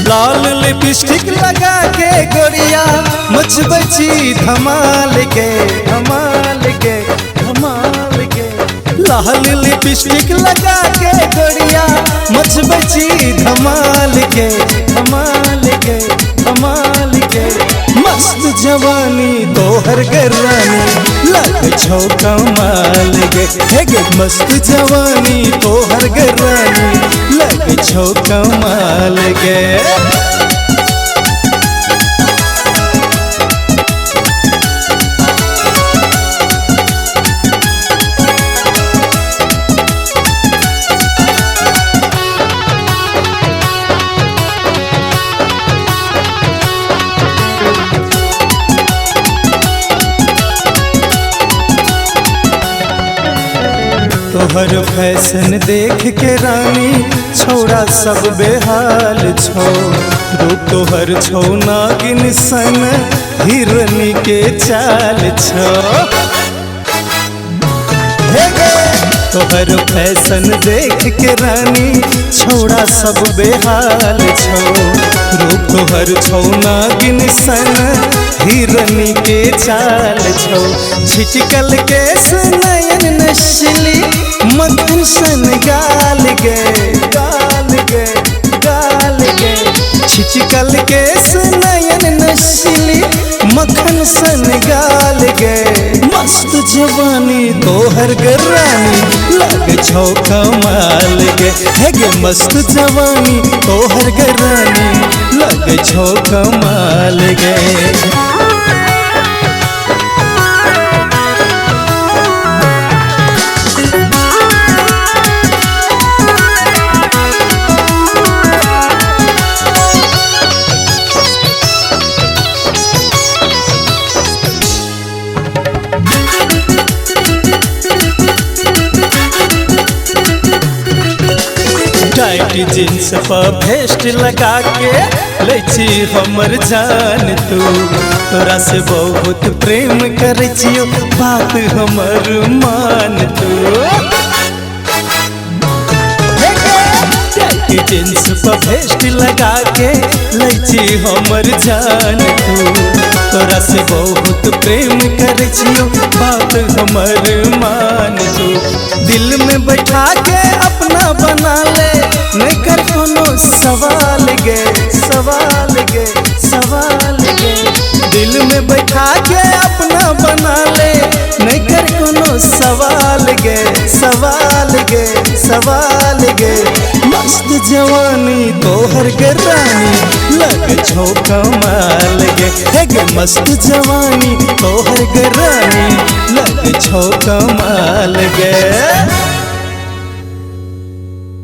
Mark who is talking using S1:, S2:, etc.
S1: लाल lipstick लगा के गोरिया मुझ बची धमाल के धमाल के धमाल के। लाल लिपस्टिक लगा के गोरिया मुझ बची धमाल के धमाल के धमाल के। मस्त जवानी तोहर गरानी लग छो कमाल गे। हे गे मस्त जवानी तोहर गरानी लग छो कमाल गे। तोहर फैशन देख के रानी छोड़ा सब बेहाल छो। रूप तोहर छो नागिन सन हिरनी के चाल छो। तोहर फैशन देख के रानी छोड़ा सब बेहाल छो। रूप तोहर छो नागिन सन हिरनी के चाल छो। छिचकल के नयन नशीली मक्खन सन गाल गे गाल गे गाल गे। छिचकल के नयन नशीली मक्खन सन गाल गे। मस्त जवानी तोहर गरानी लग छो कमाल गे। हे गे मस्त जवानी तोहर गरानी लग छो कमाल गे। टाइट जींस पर भेस्ट लगा के लैछी हमर जान तू। तोरा से बहुत प्रेम करे छियो बात हमर मान तू। टाइट जींस पर भेस्ट लगा के लैछी हमर जान तू। तोरा से बहुत प्रेम करे छियो बात हमर मान तू। दिल में बैठा के अपना बना ले नहीं कर कोनो सवाल गे सवाल गे सवाल गे। दिल में बैठा के अपना बना ले नहीं कर कोनो सवाल गे सवाल गे सवाल गे। मस्त जवानी तोहर गरानी लग छो कमाल गे। हे गे मस्त जवानी तोहर गरानी लग छो कमाल गे।